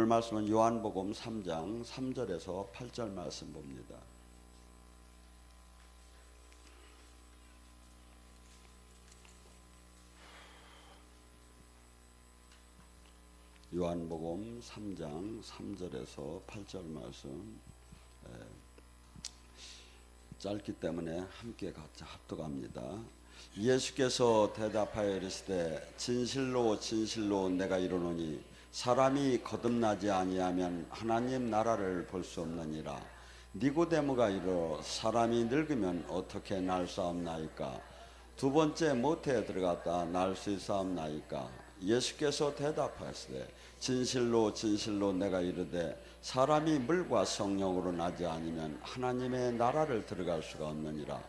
오늘 말씀은 요한복음 3장 3절에서 8절 말씀 봅니다. 요한복음 3장 3절에서 8절 말씀, 짧기 때문에 함께 같이 합독합니다. 예수께서 대답하여 이르시되 진실로 진실로 내가 이르노니 사람이 거듭나지 아니하면 하나님 나라를 볼 수 없느니라. 니고데모가 이르러 사람이 늙으면 어떻게 날 사옵나이까? 두 번째 모태에 들어갔다 날 수 있사옵나이까? 예수께서 대답하시되 진실로 진실로 내가 이르되 사람이 물과 성령으로 나지 아니면 하나님의 나라를 들어갈 수가 없느니라.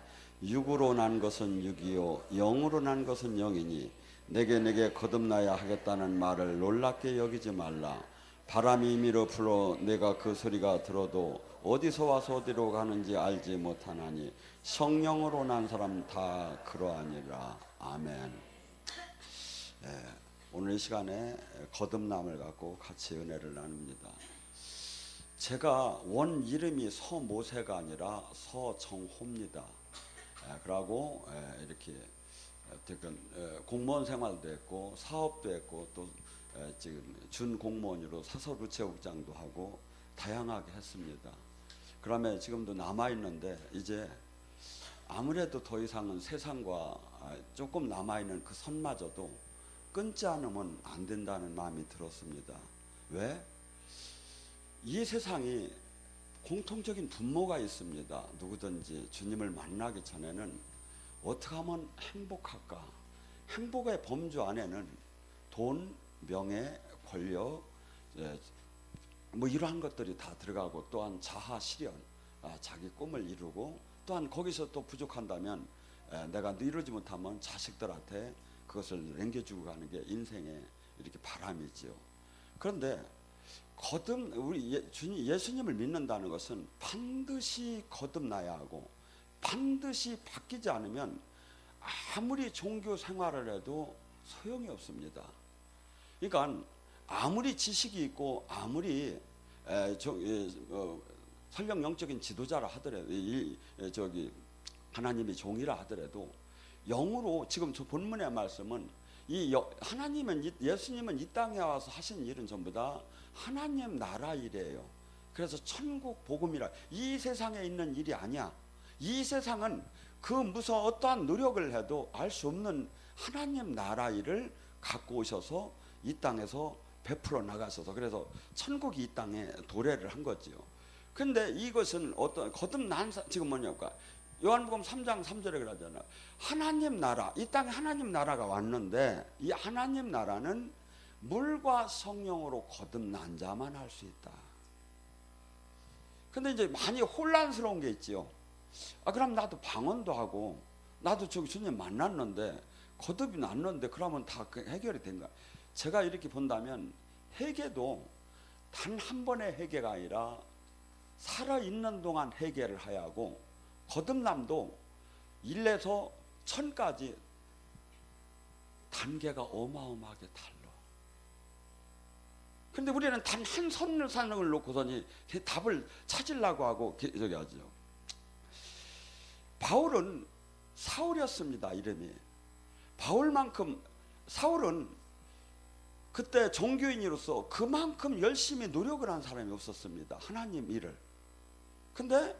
육으로 난 것은 육이요 영으로 난 것은 영이니 내게 거듭나야 하겠다는 말을 놀랍게 여기지 말라. 바람이 임의로 불어 내가 그 소리가 들어도 어디서 와서 어디로 가는지 알지 못하나니 성령으로 난 사람 다 그러하니라. 아멘. 오늘 이 시간에 거듭남을 갖고 같이 은혜를 나눕니다. 제가 원 이름이 서모세가 아니라 서정호입니다. 그러고 이렇게 공무원 생활도 했고 사업도 했고 또 지금 준공무원으로 사설우체국장도 하고 다양하게 했습니다. 그러면 지금도 남아있는데 이제 아무래도 더 이상은 세상과 조금 남아있는 그 선마저도 끊지 않으면 안 된다는 마음이 들었습니다. 왜? 이 세상이 공통적인 분모가 있습니다. 누구든지 주님을 만나기 전에는 어떻게 하면 행복할까? 행복의 범주 안에는 돈, 명예, 권력, 뭐 이러한 것들이 다 들어가고 또한 자아 실현, 자기 꿈을 이루고 또한 거기서 또 부족한다면 내가 이루지 못하면 자식들한테 그것을 남겨주고 가는 게 인생의 이렇게 바람이지요. 그런데 우리 예수님을 믿는다는 것은 반드시 거듭나야 하고 반드시 바뀌지 않으면 아무리 종교 생활을 해도 소용이 없습니다. 그러니까 아무리 지식이 있고 아무리 설령 영적인 지도자라 하더라도 하나님의 종이라 하더라도 영으로 지금 저 본문의 말씀은 예수님은 이 땅에 와서 하신 일은 전부 다 하나님 나라 일이에요. 그래서 천국 복음이라 이 세상에 있는 일이 아니야. 이 세상은 그 무슨 어떠한 노력을 해도 알 수 없는 하나님 나라 일을 갖고 오셔서 이 땅에서 베풀어 나가셔서 그래서 천국이 이 땅에 도래를 한 거지요. 근데 이것은 어떤 거듭난 지금 뭐냐니까 요한복음 3장 3절에 그러잖아요. 하나님 나라, 이 땅에 하나님 나라가 왔는데 이 하나님 나라는 물과 성령으로 거듭난 자만 할 수 있다. 근데 이제 많이 혼란스러운 게 있지요. 그럼 나도 방언도 하고 나도 저기 주님 만났는데 거듭이 났는데 그러면 다 해결이 된가? 제가 이렇게 본다면 회개도 단 한 번의 회개가 아니라 살아있는 동안 회개를 해야 하고 거듭남도 1에서 1000까지 단계가 어마어마하게 달라. 근데 우리는 단 한 선을 놓고서니 답을 찾으려고 하고 저기 하죠. 바울은 사울이었습니다. 이름이 바울만큼 사울은 그때 종교인으로서 그만큼 열심히 노력을 한 사람이 없었습니다. 하나님 일을. 근데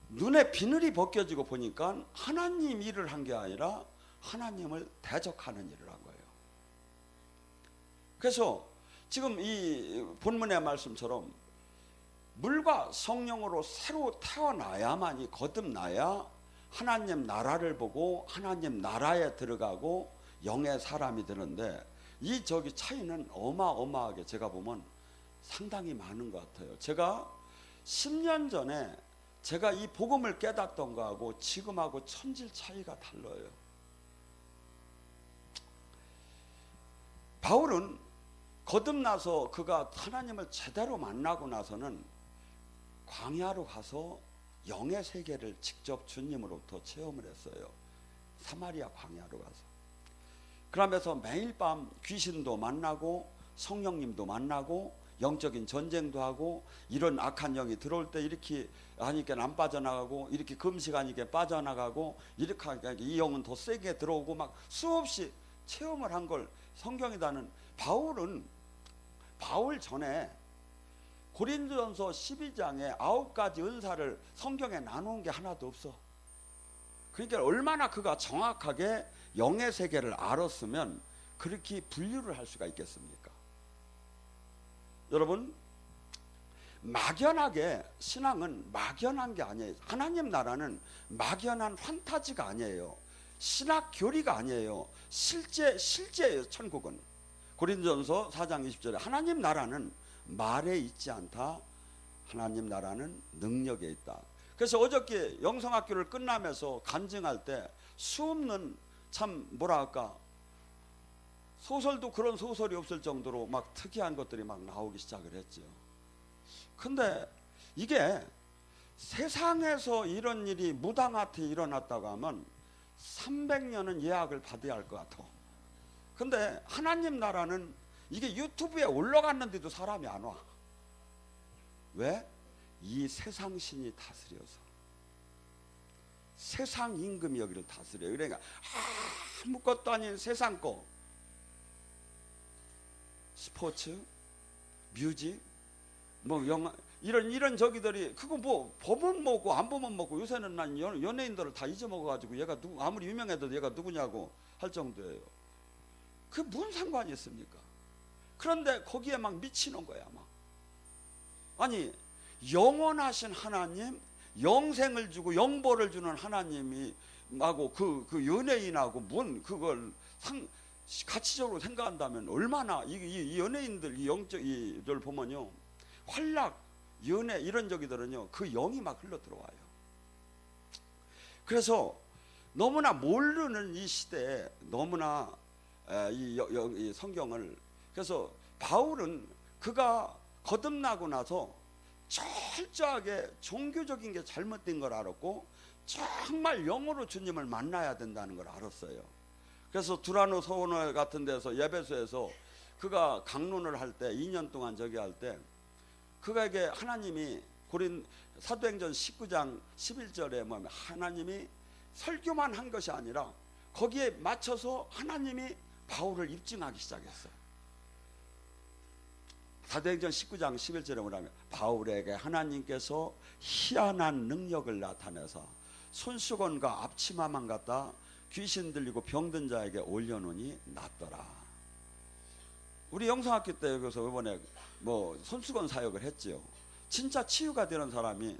눈에 비늘이 벗겨지고 보니까 하나님 일을 한 게 아니라 하나님을 대적하는 일을 한 거예요. 그래서 지금 이 본문의 말씀처럼 물과 성령으로 새로 태어나야만이 거듭나야 하나님 나라를 보고 하나님 나라에 들어가고 영의 사람이 되는데 이 차이는 어마어마하게 제가 보면 상당히 많은 것 같아요. 제가 10년 전에 제가 이 복음을 깨닫던 거하고 지금하고 천질 차이가 달라요. 바울은 거듭나서 그가 하나님을 제대로 만나고 나서는 광야로 가서 영의 세계를 직접 주님으로부터 체험을 했어요. 사마리아 광야로 가서. 그러면서 매일 밤 귀신도 만나고 성령님도 만나고 영적인 전쟁도 하고, 이런 악한 영이 들어올 때 이렇게 하니까 안 빠져나가고, 이렇게 금식하니까 빠져나가고, 이렇게 하니까 이 영은 더 세게 들어오고, 막 수없이 체험을 한 걸 성경이다는. 바울 전에 고린도전서 12장에 9가지 은사를 성경에 나눈 게 하나도 없어. 그러니까 얼마나 그가 정확하게 영의 세계를 알았으면 그렇게 분류를 할 수가 있겠습니까? 여러분, 막연하게 신앙은 막연한 게 아니에요. 하나님 나라는 막연한 판타지가 아니에요. 신학 교리가 아니에요. 실제예요. 천국은. 고린도전서 4장 20절에 하나님 나라는 말에 있지 않다. 하나님 나라는 능력에 있다. 그래서 어저께 영성학교를 끝나면서 간증할 때 수없는, 참 뭐랄까, 소설도 그런 소설이 없을 정도로 막 특이한 것들이 막 나오기 시작을 했죠. 근데 이게 세상에서 이런 일이 무당한테 일어났다고 하면 300년은 예약을 받아야 할 것 같아. 근데 하나님 나라는 이게 유튜브에 올라갔는데도 사람이 안 와. 왜? 이 세상 신이 다스려서. 세상 임금이 여기를 다스려요. 그러니까 아무것도 아닌 세상 거, 스포츠, 뮤직, 뭐 영화, 이런 저기들이, 그거 뭐 보면 먹고 안 보면 먹고, 요새는 난 연예인들을 다 잊어먹어가지고 얘가 누구, 아무리 유명해도 얘가 누구냐고 할 정도예요. 그 무슨 상관이 있습니까? 그런데 거기에 막 미치는 거야. 막 아니, 영원하신 하나님, 영생을 주고 영보를 주는 하나님이 하고 그 연예인하고 뭔 그걸 가치적으로 생각한다면 얼마나 이 연예인들, 이 영적 이들 보면요, 활락, 연애 이런 저기들은요, 그 영이 막 흘러 들어와요. 그래서 너무나 모르는 이 시대에 너무나 이 성경을, 그래서 바울은 그가 거듭나고 나서 철저하게 종교적인 게 잘못된 걸 알았고, 정말 영으로 주님을 만나야 된다는 걸 알았어요. 그래서 두라노 서원회 같은 데서, 예배소에서 그가 강론을 할 때, 2년 동안 저기 할 때, 그에게 하나님이 사도행전 19장 11절에 뭐냐면, 하나님이 설교만 한 것이 아니라 거기에 맞춰서 하나님이 바울을 입증하기 시작했어요. 사도행전 19장 11절에 뭐냐면, 바울에게 하나님께서 희한한 능력을 나타내서 손수건과 앞치마만 갖다 귀신 들리고 병든 자에게 올려놓으니 낫더라. 우리 영성학교 때 여기서 이번에 뭐 손수건 사역을 했지요. 진짜 치유가 되는 사람이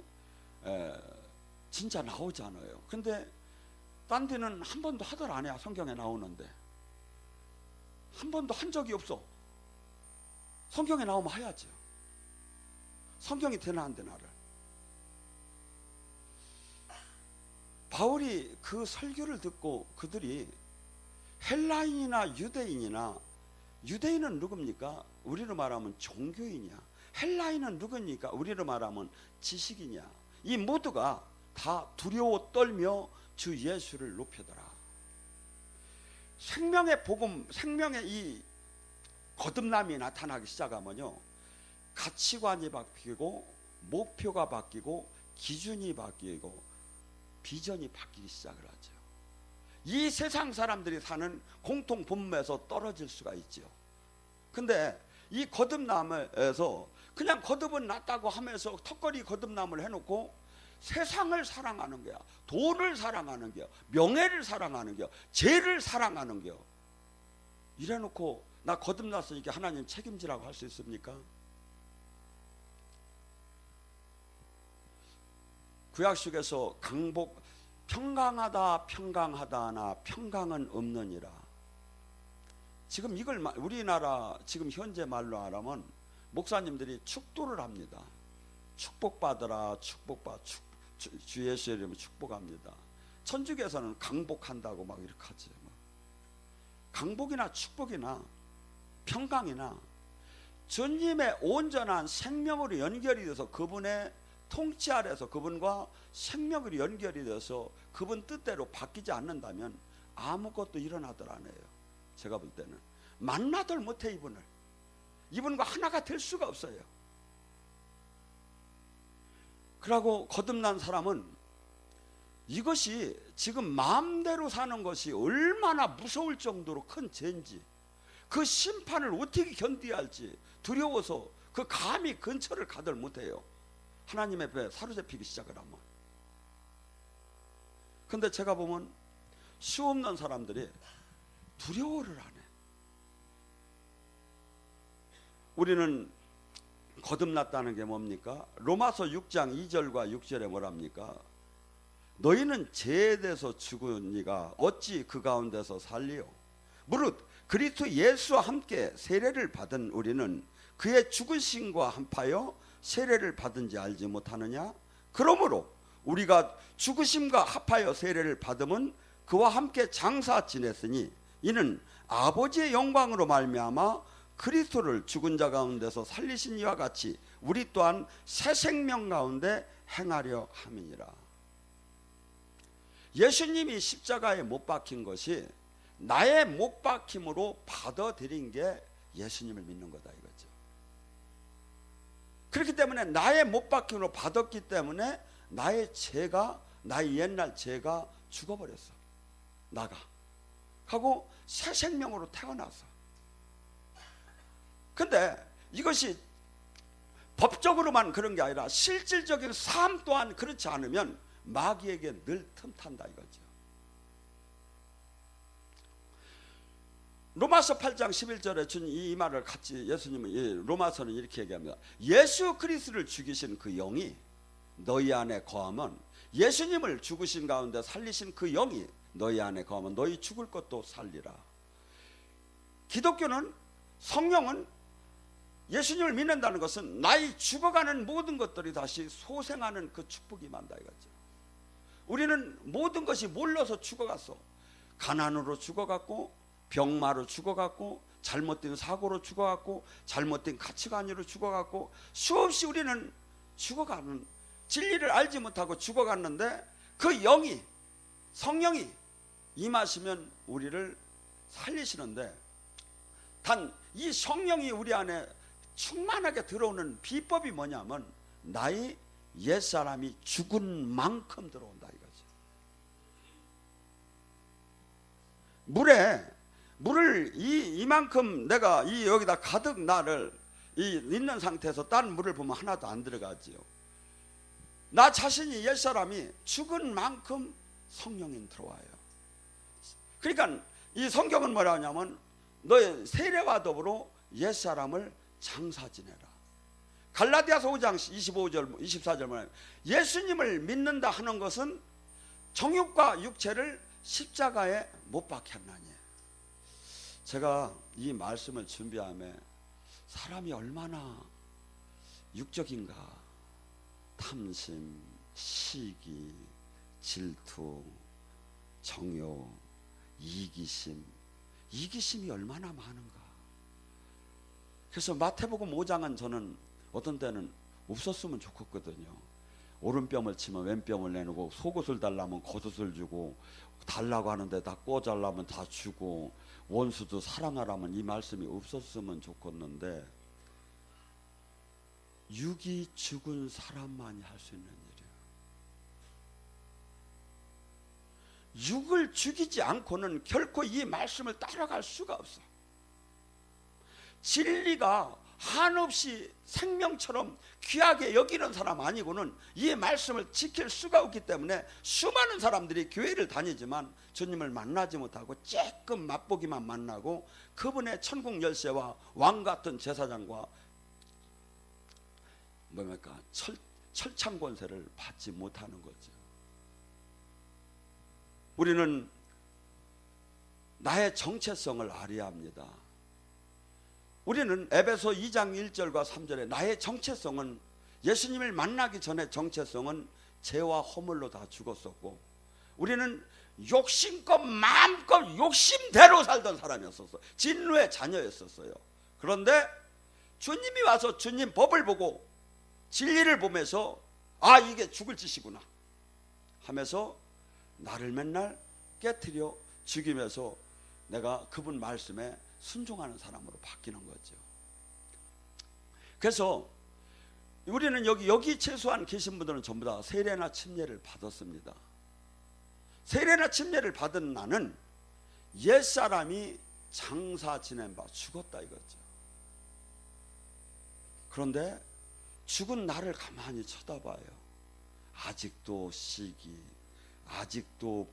진짜 나오잖아요. 근데 딴 데는 한 번도 하들 안 해요. 성경에 나오는데 한 번도 한 적이 없어. 성경에 나오면 해야죠. 성경이 되나 안 되나를. 바울이 그 설교를 듣고 그들이 헬라인이나 유대인이나, 유대인은 누굽니까? 우리로 말하면 종교인이야. 헬라인은 누굽니까? 우리로 말하면 지식이냐. 이 모두가 다 두려워 떨며 주 예수를 높이더라. 생명의 복음, 생명의 이 거듭남이 나타나기 시작하면요, 가치관이 바뀌고 목표가 바뀌고 기준이 바뀌고 비전이 바뀌기 시작을 하죠. 이 세상 사람들이 사는 공통 분모에서 떨어질 수가 있죠. 근데 이 거듭남에서 그냥 거듭은 낫다고 하면서 턱걸이 거듭남을 해놓고 세상을 사랑하는 거야. 돈을 사랑하는 거야. 명예를 사랑하는 거야. 죄를 사랑하는 거야. 이래놓고 나 거듭났으니까 하나님 책임지라고 할 수 있습니까? 구약식에서 평강하다나 평강은 없느니라. 지금 이걸 우리나라 지금 현재 말로 하라면 목사님들이 축도를 합니다. 축복받으라, 주 예수의 이름으로 축복합니다. 천주교에서는 강복한다고 막 이렇게 하지. 강복이나 축복이나 평강이나 주님의 온전한 생명으로 연결이 돼서 그분의 통치 아래서 그분과 생명으로 연결이 돼서 그분 뜻대로 바뀌지 않는다면 아무것도 일어나들 안 해요. 제가 볼 때는 만나들 못해. 이분을 이분과 하나가 될 수가 없어요. 그러고 거듭난 사람은 이것이 지금 마음대로 사는 것이 얼마나 무서울 정도로 큰 죄인지, 그 심판을 어떻게 견뎌야 할지 두려워서 그 감히 근처를 가들 못해요. 하나님의 배 사로잡히기 시작을 하면. 근데 제가 보면 수없는 사람들이 두려워를 안 해. 우리는 거듭났다는 게 뭡니까? 로마서 6장 2절과 6절에 뭐랍니까? 너희는 죄에 대해서 죽으니가 어찌 그 가운데서 살리요? 무릇 그리스도 예수와 함께 세례를 받은 우리는 그의 죽으심과 합하여 세례를 받은지 알지 못하느냐? 그러므로 우리가 죽으심과 합하여 세례를 받음은 그와 함께 장사 지냈으니 이는 아버지의 영광으로 말미암아 그리스도를 죽은 자 가운데서 살리신 이와 같이 우리 또한 새 생명 가운데 행하려 함이니라. 예수님이 십자가에 못 박힌 것이 나의 못 박힘으로 받아들인 게 예수님을 믿는 거다 이거죠. 그렇기 때문에 나의 못 박힘으로 받았기 때문에 나의 죄가, 나의 옛날 죄가 죽어버렸어. 나가 하고 새 생명으로 태어났어. 근데 이것이 법적으로만 그런 게 아니라 실질적인 삶 또한 그렇지 않으면 마귀에게 늘 틈탄다 이거죠. 로마서 8장 11절에 준 이 말을 같이 예수님은 로마서는 이렇게 얘기합니다. 예수 그리스도를 죽이신 그 영이 너희 안에 거하면, 예수님을 죽으신 가운데 살리신 그 영이 너희 안에 거하면 너희 죽을 것도 살리라. 기독교는, 성령은, 예수님을 믿는다는 것은 나의 죽어가는 모든 것들이 다시 소생하는 그 축복이 만다 이거죠. 우리는 모든 것이 몰려서 죽어갔어. 가난으로 죽어갔고, 병마로 죽어갔고, 잘못된 사고로 죽어갔고, 잘못된 가치관으로 죽어갔고, 수없이 우리는 죽어가는, 진리를 알지 못하고 죽어갔는데 그 영이, 성령이 임하시면 우리를 살리시는데, 단 이 성령이 우리 안에 충만하게 들어오는 비법이 뭐냐면 나의 옛사람이 죽은 만큼 들어온다 이거죠. 물을 이만큼 내가 여기다 가득 나를 있는 상태에서 다른 물을 보면 하나도 안 들어가지요. 나 자신이 옛사람이 죽은 만큼 성령이 들어와요. 그러니까 이 성경은 뭐라 하냐면 너의 세례와 더불어 옛사람을 장사 지내라. 갈라디아서 5장 25절 24절 말하면 예수님을 믿는다 하는 것은 정욕과 육체를 십자가에 못 박혔나니. 제가 이 말씀을 준비하며 사람이 얼마나 육적인가, 탐심, 시기, 질투, 정욕, 이기심이 얼마나 많은가. 그래서 마태복음 5장은 저는 어떤 때는 없었으면 좋겠거든요. 오른뺨을 치면 왼뺨을 내놓고, 속옷을 달라면 겉옷을 주고, 달라고 하는데 다 꿔달라면 다 주고, 원수도 사랑하라면 이 말씀이 없었으면 좋겠는데, 육이 죽은 사람만이 할 수 있는 일이에요. 육을 죽이지 않고는 결코 이 말씀을 따라갈 수가 없어. 진리가 한없이 생명처럼 귀하게 여기는 사람 아니고는 이 말씀을 지킬 수가 없기 때문에 수많은 사람들이 교회를 다니지만 주님을 만나지 못하고 조금 맛보기만 만나고 그분의 천국 열쇠와 왕 같은 제사장과 뭡니까 철창 권세를 받지 못하는 거죠. 우리는 나의 정체성을 알아야 합니다. 우리는 에베소 2장 1절과 3절에 나의 정체성은, 예수님을 만나기 전에 정체성은 죄와 허물로 다 죽었었고, 우리는 욕심껏 마음껏 욕심대로 살던 사람이었었어요. 진노의 자녀였었어요. 그런데 주님이 와서 주님 법을 보고 진리를 보면서 아, 이게 죽을 짓이구나 하면서 나를 맨날 깨트려 죽이면서 내가 그분 말씀에 순종하는 사람으로 바뀌는 거죠. 그래서 우리는 여기 최소한 계신 분들은 전부 다 세례나 침례를 받았습니다. 세례나 침례를 받은 나는 옛사람이 장사 지낸 바 죽었다 이거죠. 그런데 죽은 나를 가만히 쳐다봐요. 아직도 시기, 아직도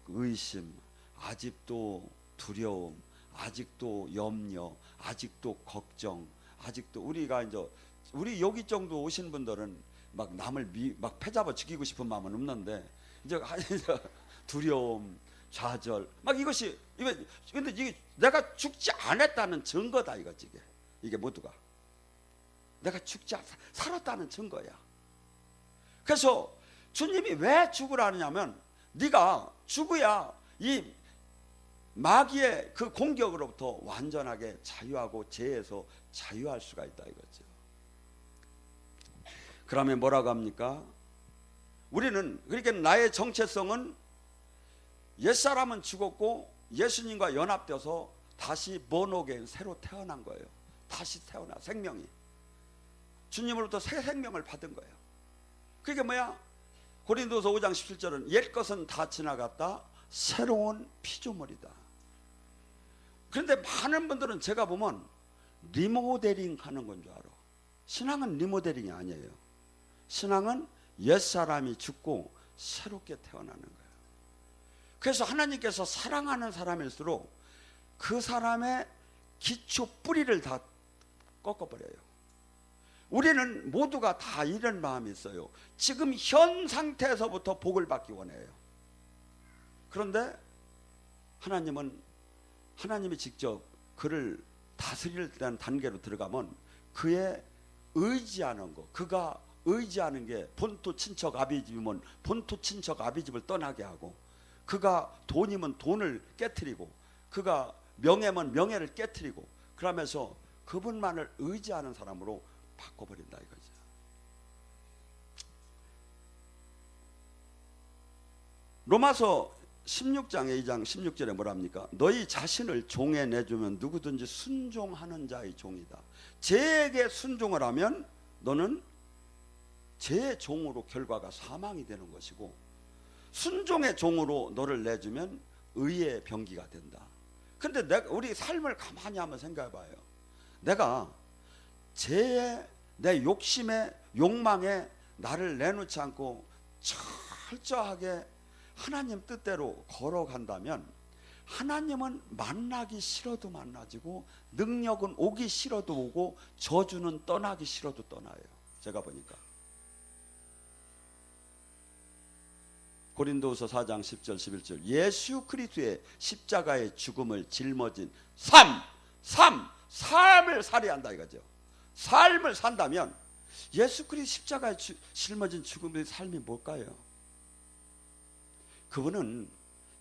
의심, 아직도 두려움, 아직도 염려, 아직도 걱정, 아직도 우리 여기 정도 오신 분들은 막 남을 막 패잡아 죽이고 싶은 마음은 없는데 이제 두려움, 좌절, 막 근데 이게 내가 죽지 않았다는 증거다 이거지. 이게 모두가 내가 죽지 살았다는 증거야. 그래서 주님이 왜 죽으라 하느냐면 네가 죽어야 이 마귀의 그 공격으로부터 완전하게 자유하고 죄에서 자유할 수가 있다 이거죠. 그러면 뭐라고 합니까? 우리는 그러니까 나의 정체성은 옛사람은 죽었고 예수님과 연합돼서 다시 번호겐 새로 태어난 거예요. 다시 태어나 생명이 주님으로부터 새 생명을 받은 거예요. 그게 뭐야? 고린도서 5장 17절은 옛 것은 다 지나갔다 새로운 피조물이다. 그런데 많은 분들은 제가 보면 리모델링 하는 건 줄 알아. 신앙은 리모델링이 아니에요. 신앙은 옛사람이 죽고 새롭게 태어나는 거예요. 그래서 하나님께서 사랑하는 사람일수록 그 사람의 기초 뿌리를 다 꺾어버려요. 우리는 모두가 다 이런 마음이 있어요. 지금 현 상태에서부터 복을 받기 원해요. 그런데 하나님이 직접 그를 다스릴 단계로 들어가면 그의 의지하는 거, 그가 의지하는 게 본토 친척 아비집이면 본토 친척 아비집을 떠나게 하고, 그가 돈이면 돈을 깨트리고, 그가 명예면 명예를 깨트리고, 그러면서 그분만을 의지하는 사람으로 바꿔버린다 이거죠. 로마서 16장의 2장 16절에 뭐랍니까? 너희 자신을 종에 내주면 누구든지 순종하는 자의 종이다. 죄에게 순종을 하면 너는 죄의 종으로 결과가 사망이 되는 것이고, 순종의 종으로 너를 내주면 의의 병기가 된다. 그런데 우리 삶을 가만히 한번 생각해 봐요. 내가 죄에, 내 욕심에, 욕망에 나를 내놓지 않고 철저하게 하나님 뜻대로 걸어간다면 하나님은 만나기 싫어도 만나지고 능력은 오기 싫어도 오고 저주는 떠나기 싫어도 떠나요. 제가 보니까 고린도후서 4장 10절 11절 예수 그리스도의 십자가의 죽음을 짊어진 삶을 살아야 한다 이거죠. 삶을 산다면 예수 그리스도 십자가에 짊어진 죽음의 삶이 뭘까요? 그분은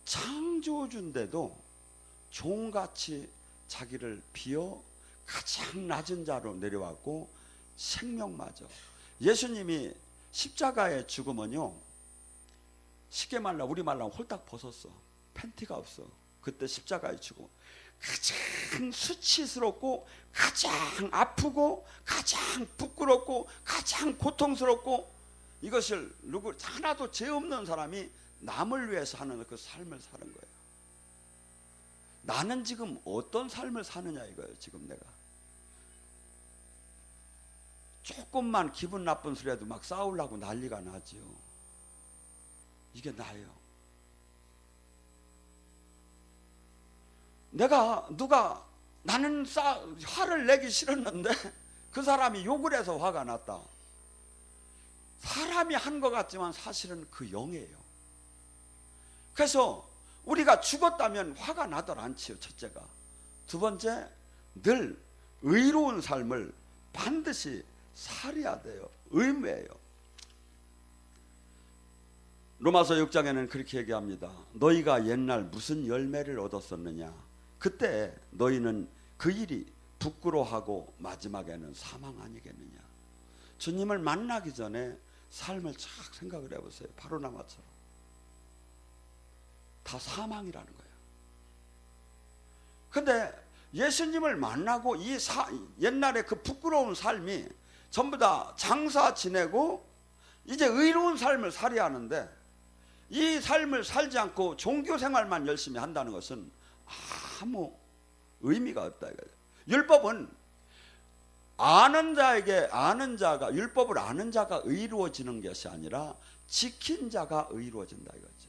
창조주인데도 종같이 자기를 비워 가장 낮은 자로 내려왔고 생명마저, 예수님이 십자가의 죽음은요, 쉽게 말라 우리 말로 홀딱 벗었어. 팬티가 없어. 그때 십자가의 죽음 가장 수치스럽고 가장 아프고 가장 부끄럽고 가장 고통스럽고, 이것을 하나도 죄 없는 사람이 남을 위해서 하는 그 삶을 사는 거예요. 나는 지금 어떤 삶을 사느냐 이거예요. 지금 내가 조금만 기분 나쁜 소리라도 막 싸우려고 난리가 나지요. 이게 나예요. 나는 화를 내기 싫었는데 그 사람이 욕을 해서 화가 났다. 사람이 한 것 같지만 사실은 그 영이에요. 그래서 우리가 죽었다면 화가 나들 않지요. 첫째가. 두 번째, 늘 의로운 삶을 반드시 살아야 돼요. 의무예요. 로마서 6장에는 그렇게 얘기합니다. 너희가 옛날 무슨 열매를 얻었었느냐? 그때 너희는 그 일이 부끄러워하고 마지막에는 사망 아니겠느냐? 주님을 만나기 전에 삶을 쫙 생각을 해보세요. 바로나마처럼 다 사망이라는 거예요. 근데 예수님을 만나고 옛날에 그 부끄러운 삶이 전부 다 장사 지내고 이제 의로운 삶을 살아야 하는데, 이 삶을 살지 않고 종교 생활만 열심히 한다는 것은 아무 의미가 없다 이거죠. 율법은 율법을 아는 자가 의로워지는 것이 아니라 지킨 자가 의로워진다 이거죠.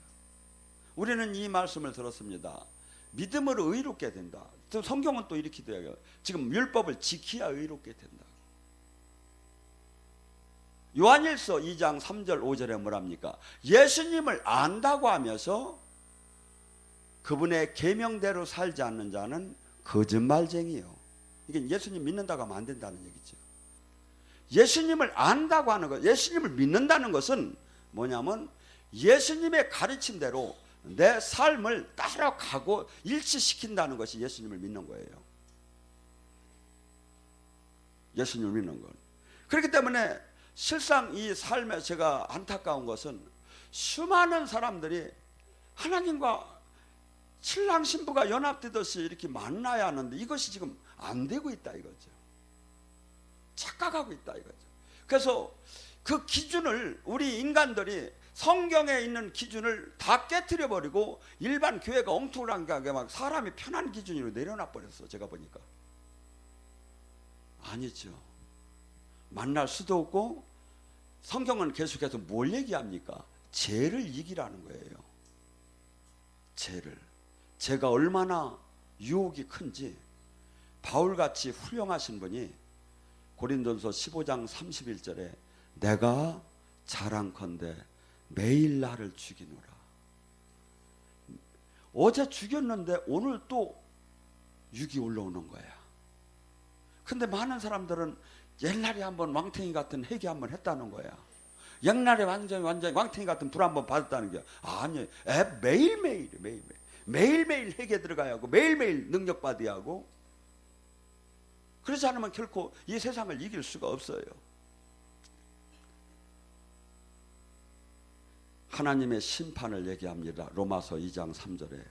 우리는 이 말씀을 들었습니다. 믿음으로 의롭게 된다. 성경은 또 이렇게 돼요. 지금 율법을 지켜야 의롭게 된다. 요한일서 2장 3절 5절에 뭐랍니까? 예수님을 안다고 하면서 그분의 계명대로 살지 않는 자는 거짓말쟁이요. 이게 예수님 믿는다고 하면 안 된다는 얘기죠. 예수님을 안다고 하는 것, 예수님을 믿는다는 것은 뭐냐면 예수님의 가르침대로 내 삶을 따라가고 일치시킨다는 것이 예수님을 믿는 거예요. 예수님을 믿는 것. 그렇기 때문에 실상 이 삶에 제가 안타까운 것은 수많은 사람들이 하나님과 신랑 신부가 연합되듯이 이렇게 만나야 하는데 이것이 지금 안 되고 있다 이거죠. 착각하고 있다 이거죠. 그래서 그 기준을 우리 인간들이 성경에 있는 기준을 다 깨트려 버리고 일반 교회가 엉뚱하게 막 사람이 편한 기준으로 내려놔 버렸어. 제가 보니까 아니죠. 만날 수도 없고, 성경은 계속해서 뭘 얘기합니까? 죄를 이기라는 거예요. 죄가 얼마나 유혹이 큰지 바울같이 훌륭하신 분이 고린도전서 15장 31절에 내가 자랑컨대 매일 나를 죽이노라. 어제 죽였는데 오늘 또 육이 올라오는 거야. 근데 많은 사람들은 옛날에 한번 왕탱이 같은 회개 한번 했다는 거야. 옛날에 완전히 왕탱이 같은 불 한번 받았다는 게 아니에요. 매일매일 회개 들어가야 하고 매일매일 능력 받아야 하고, 그렇지 않으면 결코 이 세상을 이길 수가 없어요. 하나님의 심판을 얘기합니다. 로마서 2장 3절에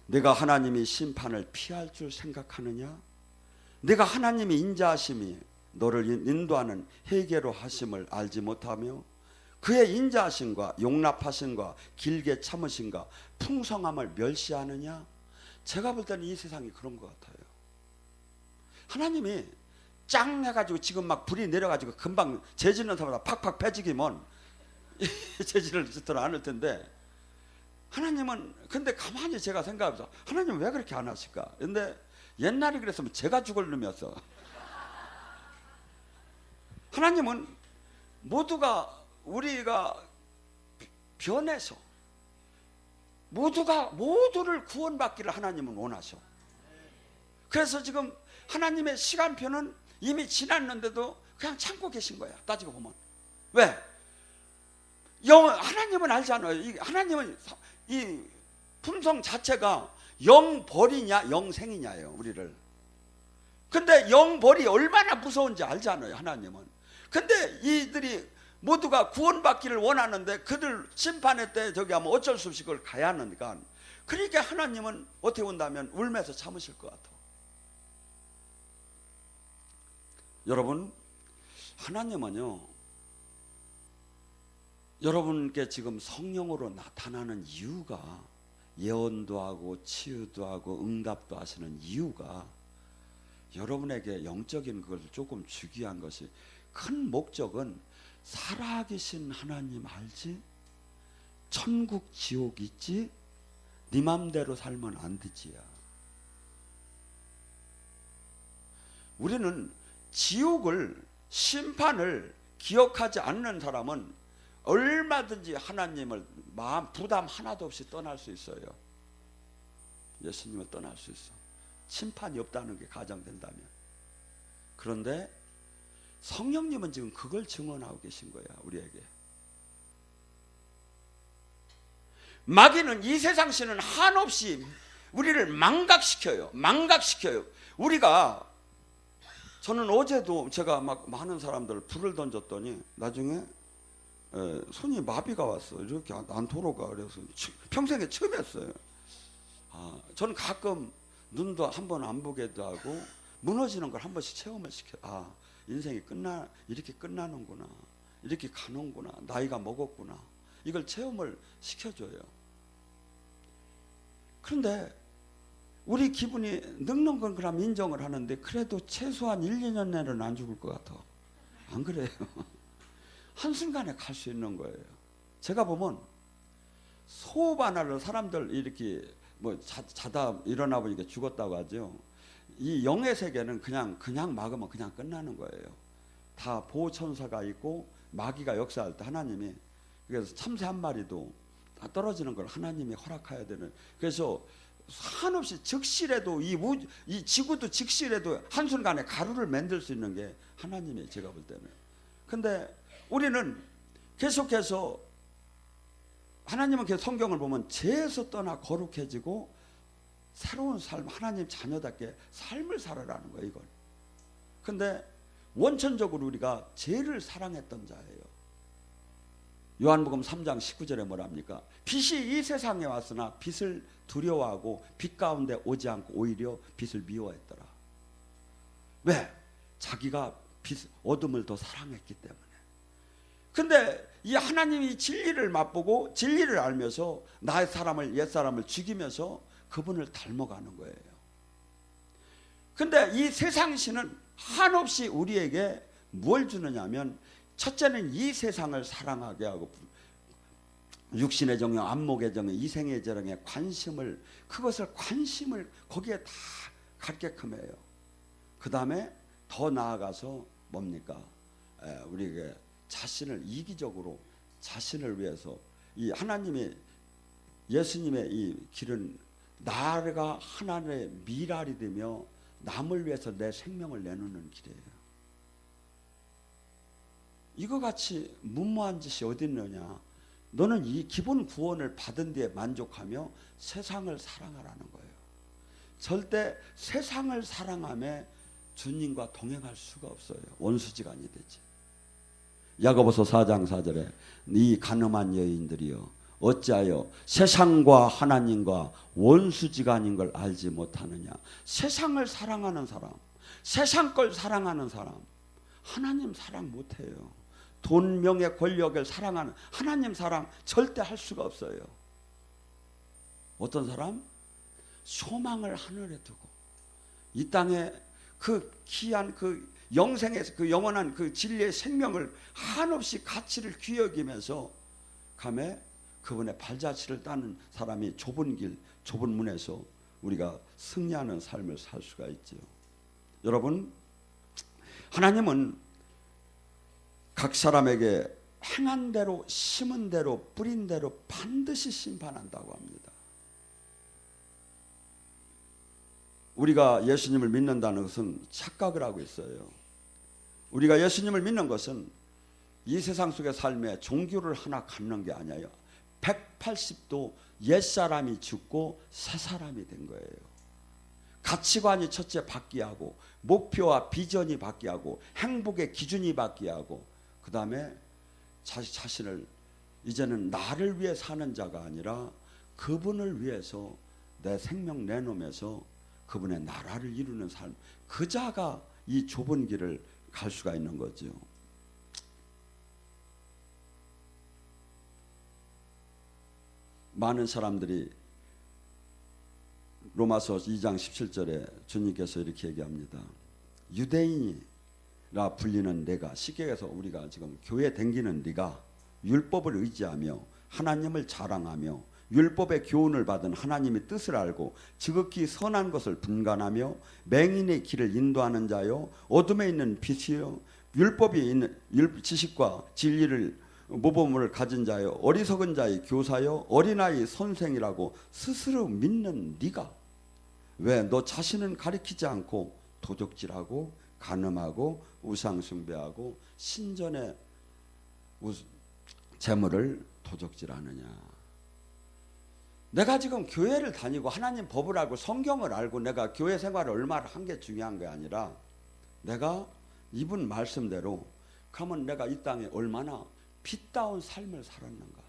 내가 하나님이 심판을 피할 줄 생각하느냐? 내가 하나님이 인자하심이 너를 인도하는 회개로 하심을 알지 못하며 그의 인자하심과 용납하심과 길게 참으심과 풍성함을 멸시하느냐? 제가 볼 때는 이 세상이 그런 것 같아요. 하나님이 짱 해가지고 지금 막 불이 내려가지고 금방 재짓는 사람마다 팍팍 패지기면 재질을 짓더라 않을 텐데, 하나님은 근데 가만히 제가 생각해서 하나님은 왜 그렇게 안 하실까? 근데 옛날에 그랬으면 제가 죽을 놈이었어. 하나님은 우리가 변해서 모두를 구원받기를 하나님은 원하셔. 그래서 지금 하나님의 시간표는 이미 지났는데도 그냥 참고 계신 거야. 따지고 보면. 왜? 하나님은 알잖아요. 하나님은 이 품성 자체가 영벌이냐 영생이냐예요, 우리를. 근데 영벌이 얼마나 무서운지 알잖아요, 하나님은. 근데 이들이 모두가 구원받기를 원하는데 그들 심판의 때 저기 하면 어쩔 수 없이 그걸 가야 하니까, 그러니까 하나님은 어떻게 본다면 울면서 참으실 것 같아. 여러분, 하나님은요, 여러분께 지금 성령으로 나타나는 이유가, 예언도 하고 치유도 하고 응답도 하시는 이유가 여러분에게 영적인 그것을 조금 주기 위한 것이, 큰 목적은 살아계신 하나님 알지? 천국 지옥 있지? 네 맘대로 살면 안 되지야. 우리는 지옥을, 심판을 기억하지 않는 사람은 얼마든지 하나님을 마음 부담 하나도 없이 떠날 수 있어요. 예수님을 떠날 수 있어. 심판이 없다는 게 가정된다면. 그런데 성령님은 지금 그걸 증언하고 계신 거야, 우리에게. 마귀는, 이 세상 신은 한없이 우리를 망각시켜요. 저는 어제도 제가 막 많은 사람들 불을 던졌더니 나중에 손이 마비가 왔어. 이렇게 안 돌아가. 그래서 평생에 처음 했어요. 저는 가끔 눈도 한 번 안 보게도 하고 무너지는 걸 한 번씩 체험을 시켜. 인생이 이렇게 끝나는구나. 이렇게 가는구나. 나이가 먹었구나. 이걸 체험을 시켜줘요. 그런데 우리 기분이 늙는 건 그럼 인정을 하는데 그래도 최소한 1, 2년 내로는 안 죽을 것 같아. 안 그래요? 한순간에 갈 수 있는 거예요. 제가 보면 소업 하나를 사람들 이렇게 뭐 자다 일어나 보니까 죽었다고 하죠. 이 영의 세계는 그냥 막으면 그냥 끝나는 거예요. 다 보호천사가 있고 마귀가 역사할 때 하나님이, 그래서 참새 한 마리도 다 떨어지는 걸 하나님이 허락해야 되는. 그래서 한없이 즉시라도 이 지구도 즉시라도 한순간에 가루를 만들 수 있는 게 하나님이, 제가 볼 때는. 근데 우리는 계속해서 하나님은 계속 성경을 보면 죄에서 떠나 거룩해지고 새로운 삶, 하나님 자녀답게 삶을 살아라는 거예요, 이걸. 근데 원천적으로 우리가 죄를 사랑했던 자예요. 요한복음 3장 19절에 뭐랍니까? 빛이 이 세상에 왔으나 빛을 두려워하고 빛 가운데 오지 않고 오히려 빛을 미워했더라. 왜? 자기가 어둠을 더 사랑했기 때문에. 근데 이 하나님이 진리를 맛보고 진리를 알면서 나의 사람을, 옛사람을 죽이면서 그분을 닮아가는 거예요. 근데 이 세상신은 한없이 우리에게 뭘 주느냐면, 첫째는 이 세상을 사랑하게 하고 육신의 정욕, 안목의 정욕, 이생의 정욕에 관심을 거기에 다 갖게끔 해요. 그 다음에 더 나아가서 뭡니까? 우리에게 자신을 이기적으로, 자신을 위해서, 이 하나님의, 예수님의 이 길은 나가 하나님의 미랄이 되며 남을 위해서 내 생명을 내놓는 길이에요. 이거 같이 무모한 짓이 어디 있느냐. 너는 이 기본 구원을 받은 뒤에 만족하며 세상을 사랑하라는 거예요. 절대 세상을 사랑하며 주님과 동행할 수가 없어요. 원수지간이 되지. 야고보서 4장 4절에 이 가늠한 여인들이여 어찌하여 세상과 하나님과 원수지간인 걸 알지 못하느냐. 세상을 사랑하는 사람, 세상 걸 사랑하는 사람 하나님 사랑 못해요. 돈, 명예, 권력을 사랑하는 하나님 사랑 절대 할 수가 없어요. 어떤 사람? 소망을 하늘에 두고 이 땅에 그 귀한 그 영생의 그 영원한 그 진리의 생명을 한없이 가치를 귀여기면서 감에 그분의 발자취를 따는 사람이 좁은 길, 좁은 문에서 우리가 승리하는 삶을 살 수가 있죠. 여러분, 하나님은 각 사람에게 행한 대로, 심은 대로, 뿌린 대로 반드시 심판한다고 합니다. 우리가 예수님을 믿는다는 것은 착각을 하고 있어요. 우리가 예수님을 믿는 것은 이 세상 속의 삶에 종교를 하나 갖는 게 아니에요. 180도 옛사람이 죽고 새사람이 된 거예요. 가치관이 첫째 바뀌하고, 목표와 비전이 바뀌하고, 행복의 기준이 바뀌하고, 그 다음에 자신을 이제는 나를 위해 사는 자가 아니라 그분을 위해서 내 생명 내놓으면서 그분의 나라를 이루는 삶, 그 자가 이 좁은 길을 갈 수가 있는 거죠. 많은 사람들이 로마서 2장 17절에 주님께서 이렇게 얘기합니다. 유대인이라 불리는 내가, 쉽게 해서 우리가 지금 교회 댕기는 네가 율법을 의지하며 하나님을 자랑하며 율법의 교훈을 받은 하나님의 뜻을 알고 지극히 선한 것을 분간하며 맹인의 길을 인도하는 자요, 어둠에 있는 빛이요, 율법이 있는 지식과 진리를 모범을 가진 자요, 어리석은 자의 교사요, 어린아이 선생이라고 스스로 믿는 네가 왜 너 자신은 가리키지 않고 도적질하고 간음하고 우상숭배하고 신전의 재물을 도적질하느냐. 내가 지금 교회를 다니고 하나님 법을 알고 성경을 알고 내가 교회 생활을 얼마나 한 게 중요한 게 아니라 내가 이분 말씀대로 그러면 내가 이 땅에 얼마나 빛다운 삶을 살았는가,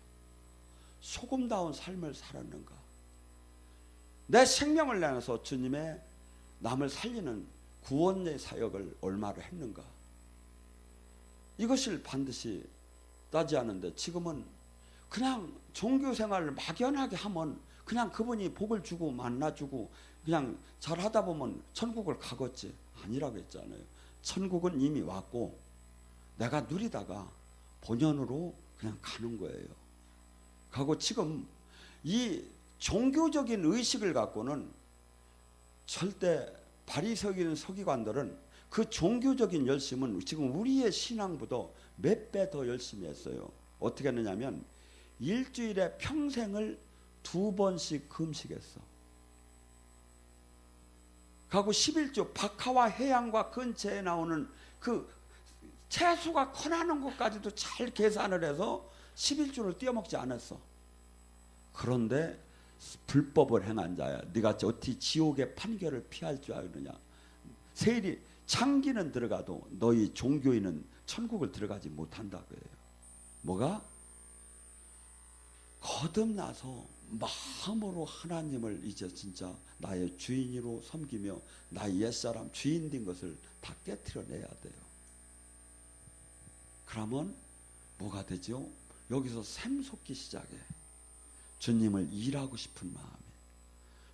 소금다운 삶을 살았는가. 내 생명을 내놔서 주님의 남을 살리는 구원의 사역을 얼마나 했는가. 이것을 반드시 따지하는데 지금은 그냥 종교 생활을 막연하게 하면 그냥 그분이 복을 주고 만나주고 그냥 잘하다 보면 천국을 가겠지. 아니라고 했잖아요. 천국은 이미 왔고 내가 누리다가 본연으로 그냥 가는 거예요. 가고 지금 이 종교적인 의식을 갖고는 절대 바리새인 서기관들은 그 종교적인 열심은 지금 우리의 신앙보다 몇 배 더 열심히 했어요. 어떻게 했느냐면 일주일에 평생을 2번씩 금식했어. 가고 11조 박하와 해양과 근처에 나오는 그 채소가 커나는 것까지도 잘 계산을 해서 11조를 띄어먹지 않았어. 그런데 불법을 행한 자야, 네가 어찌 지옥의 판결을 피할 줄 아느냐. 세일이 창기는 들어가도 너희 종교인은 천국을 들어가지 못한다고 해요. 뭐가? 거듭나서 마음으로 하나님을 이제 진짜 나의 주인으로 섬기며 나의 옛사람 주인 된 것을 다 깨트려내야 돼요. 그러면 뭐가 되죠? 여기서 샘솟기 시작해. 주님을 일하고 싶은 마음에,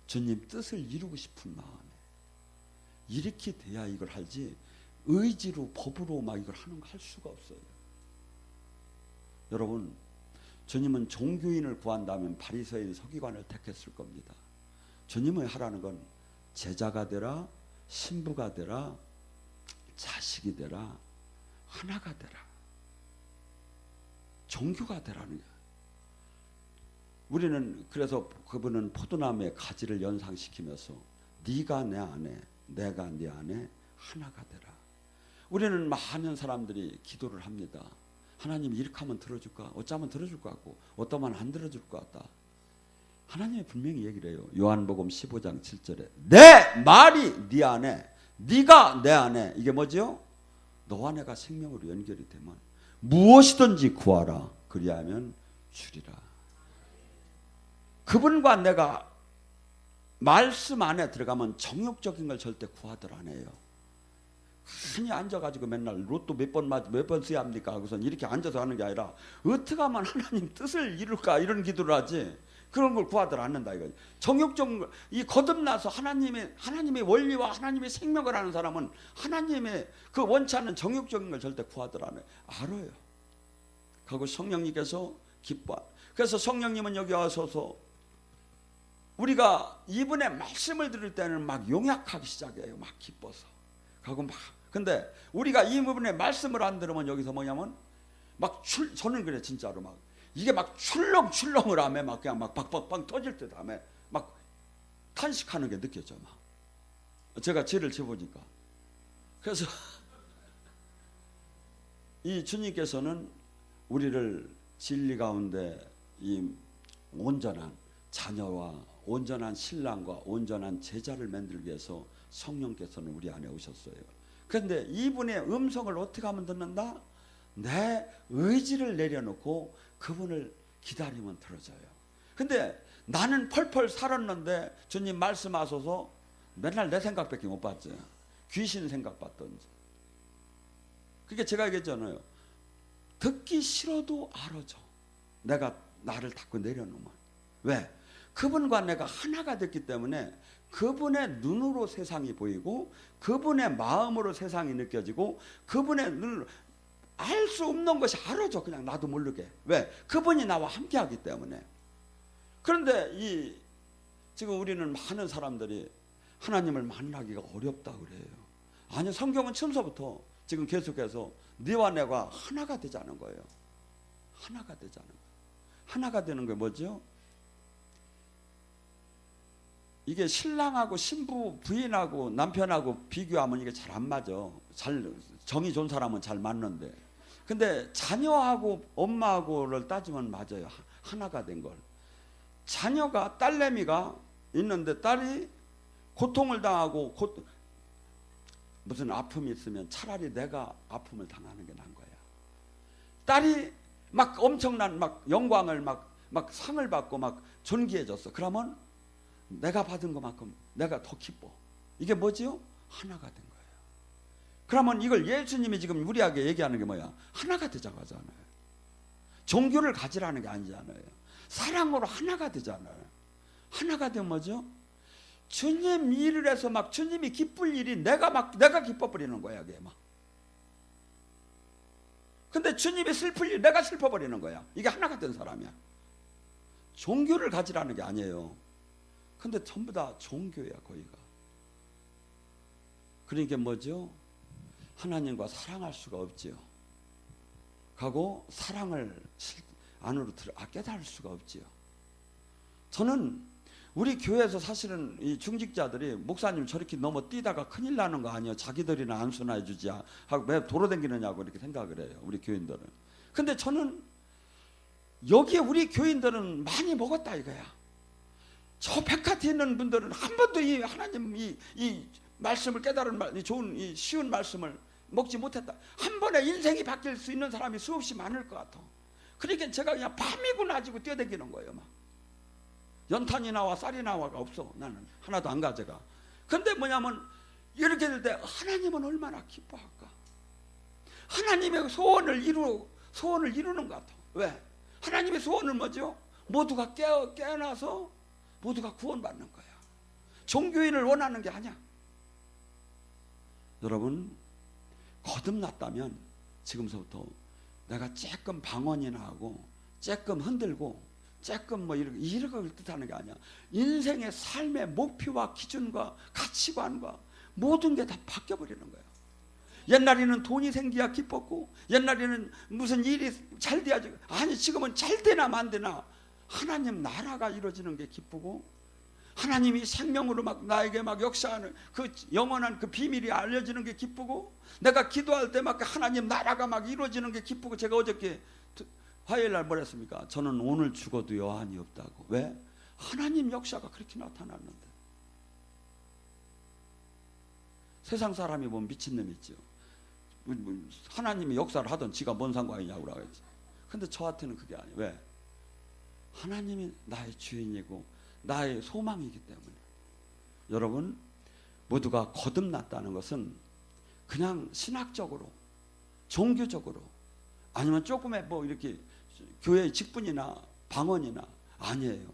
주님 뜻을 이루고 싶은 마음에 이렇게 돼야 이걸 할지 의지로 법으로 막 이걸 하는 거 할 수가 없어요. 여러분, 주님은 종교인을 구한다면 바리새인 서기관을 택했을 겁니다. 주님이 하라는 건 제자가 되라, 신부가 되라, 자식이 되라, 하나가 되라, 종교가 되라는 거예요. 우리는 그래서 그분은 포도나무의 가지를 연상시키면서 네가 내 안에 내가 네 안에 하나가 되라. 우리는 많은 사람들이 기도를 합니다. 하나님 이렇게 하면 들어줄까? 어쩌면 들어줄 것 같고 어떠면 안 들어줄 것 같다. 하나님이 분명히 얘기를 해요. 요한복음 15장 7절에 내 말이 네 안에, 네가 내 안에, 이게 뭐죠? 너와 내가 생명으로 연결이 되면 무엇이든지 구하라. 그리하면 주리라. 그분과 내가 말씀 안에 들어가면 정욕적인 걸 절대 구하들 안 해요. 흔히 앉아가지고 맨날 로또 몇 번 써야 합니까? 하고선 이렇게 앉아서 하는 게 아니라 어떻게 하면 하나님 뜻을 이룰까 이런 기도를 하지 그런 걸 구하들 않는다 이거지. 정욕적인 걸, 이 거듭나서 하나님의 원리와 하나님의 생명을 하는 사람은 하나님의 그 원치 않는 정욕적인 걸 절대 구하들 안 해요. 알아요. 그리고 성령님께서 기뻐. 그래서 성령님은 여기 와서서 우리가 이분의 말씀을 들을 때는 막 용약하기 시작해요. 막 기뻐서. 하고 막. 근데 우리가 이분의 말씀을 안 들으면 여기서 뭐냐면 막 저는 그래 진짜로 막 이게 막 출렁출렁을 하며 막 그냥 막 박박박 터질 듯 하며 막 탄식하는 게 느껴져 막. 제가 죄를 지보니까. 그래서 이 주님께서는 우리를 진리 가운데 이 온전한 자녀와 온전한 신랑과 온전한 제자를 만들기 위해서 성령께서는 우리 안에 오셨어요. 그런데 이분의 음성을 어떻게 하면 듣는다? 내 의지를 내려놓고 그분을 기다리면 들어져요. 근데 나는 펄펄 살았는데 주님 말씀하셔서 맨날 내 생각밖에 못 봤죠. 귀신 생각 봤던지. 그게 제가 얘기했잖아요. 듣기 싫어도 알아줘. 내가 나를 닫고 내려놓으면. 왜? 그분과 내가 하나가 됐기 때문에 그분의 눈으로 세상이 보이고 그분의 마음으로 세상이 느껴지고 그분의 눈으로 알 수 없는 것이 알아져. 그냥 나도 모르게. 왜? 그분이 나와 함께하기 때문에. 그런데 지금 우리는 많은 사람들이 하나님을 만나기가 어렵다 그래요. 아니, 성경은 처음서부터 지금 계속해서 네와 내가 하나가 되자는 거예요. 하나가 되자는 거예요. 하나가 되는 게 뭐죠? 이게 신랑하고 신부, 부인하고 남편하고 비교하면 이게 잘 안 맞아. 정이 좋은 사람은 잘 맞는데. 근데 자녀하고 엄마하고를 따지면 맞아요. 하나가 된 걸. 자녀가, 딸내미가 있는데 딸이 고통을 당하고 무슨 아픔이 있으면 차라리 내가 아픔을 당하는 게 나은 거야. 딸이 막 엄청난 막 영광을 막 상을 받고 막 존귀해졌어. 그러면 내가 받은 것만큼 내가 더 기뻐. 이게 뭐지요? 하나가 된 거예요. 그러면 이걸 예수님이 지금 우리에게 얘기하는 게 뭐야? 하나가 되자고 하잖아요. 종교를 가지라는 게 아니잖아요. 사랑으로 하나가 되잖아요. 하나가 되면 뭐죠? 주님 일을 해서 막 주님이 기쁠 일이 내가 기뻐버리는 거야, 이게 막. 근데 주님이 슬플 일 내가 슬퍼버리는 거야. 이게 하나가 된 사람이야. 종교를 가지라는 게 아니에요. 근데 전부 다 종교야, 거기가. 그러니까 뭐죠? 하나님과 사랑할 수가 없지요. 가고 사랑을 안으로 깨달을 수가 없지요. 저는 우리 교회에서 사실은 이 중직자들이 목사님 저렇게 넘어뛰다가 큰일 나는 거 아니에요? 자기들이나 안 순화해 주지 하고 왜 돌아다니느냐고 이렇게 생각을 해요, 우리 교인들은. 근데 저는 여기에 우리 교인들은 많이 먹었다 이거야. 저 백화티에 있는 분들은 한 번도 이 하나님 이 말씀을 깨달은 좋은 이 쉬운 말씀을 먹지 못했다. 한 번에 인생이 바뀔 수 있는 사람이 수없이 많을 것 같아. 그러니까 제가 그냥 밤이고 낮이고 뛰어다니는 거예요. 막 연탄이 나와 쌀이 나와가 없어. 나는 하나도 안 가져가. 근데 뭐냐면 이렇게 될 때 하나님은 얼마나 기뻐할까. 하나님의 소원을 이루는 것 같아. 왜? 하나님의 소원은 뭐죠? 모두가 깨어나서 모두가 구원받는 거야. 종교인을 원하는 게 아니야. 여러분, 거듭났다면 지금서부터 내가 조금 방언이나 하고 조금 흔들고 조금 뭐 이런 걸 뜻하는 게 아니야. 인생의 삶의 목표와 기준과 가치관과 모든 게 다 바뀌어버리는 거야. 옛날에는 돈이 생기야 기뻤고, 옛날에는 무슨 일이 잘 돼야지. 아니, 지금은 잘 되나 만 되나 하나님 나라가 이루어지는 게 기쁘고, 하나님이 생명으로 막 나에게 막 역사하는 그 영원한 그 비밀이 알려지는 게 기쁘고, 내가 기도할 때 막 하나님 나라가 막 이루어지는 게 기쁘고. 제가 어저께 화요일 날 뭐랬습니까? 저는 오늘 죽어도 여한이 없다고. 왜? 하나님 역사가 그렇게 나타났는데. 세상 사람이 보면 미친놈 있죠. 하나님이 역사를 하던 지가 뭔 상관이냐고 그러겠지. 근데 저한테는 그게 아니에요. 왜? 하나님이 나의 주인이고 나의 소망이기 때문에. 여러분, 모두가 거듭났다는 것은 그냥 신학적으로, 종교적으로, 아니면 조금의 뭐 이렇게 교회의 직분이나 방언이나 아니에요.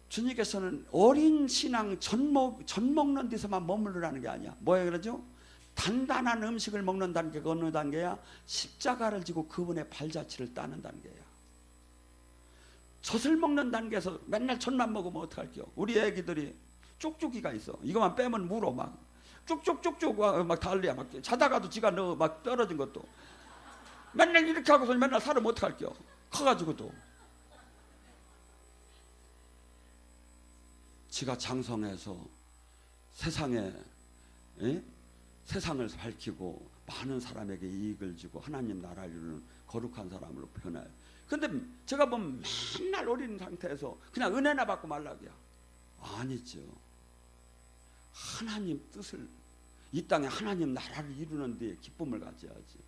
주님께서는 어린 신앙 전 먹는 데서만 머무르라는 게 아니야. 뭐예요 그러죠? 단단한 음식을 먹는 단계가 어느 단계야? 십자가를 지고 그분의 발자취를 따는 단계야. 젖을 먹는 단계에서 맨날 젖만 먹으면 어떡할게요? 우리 애기들이 쪽쪽이가 있어. 이거만 빼면 물어 막 쭉쭉쭉쭉 막 달리야. 막 자다가도 지가 넣어 막 떨어진 것도. 맨날 이렇게 하고서 맨날 살으면 어떡할게요? 커가지고도. 지가 장성해서 세상에 세상을 밝히고 많은 사람에게 이익을 주고 하나님 나라를 이루는 거룩한 사람으로 변해요. 근데 제가 보면 맨날 어린 상태에서 그냥 은혜나 받고 말라고요. 아니죠. 하나님 뜻을, 이 땅에 하나님 나라를 이루는 데 기쁨을 가져야지.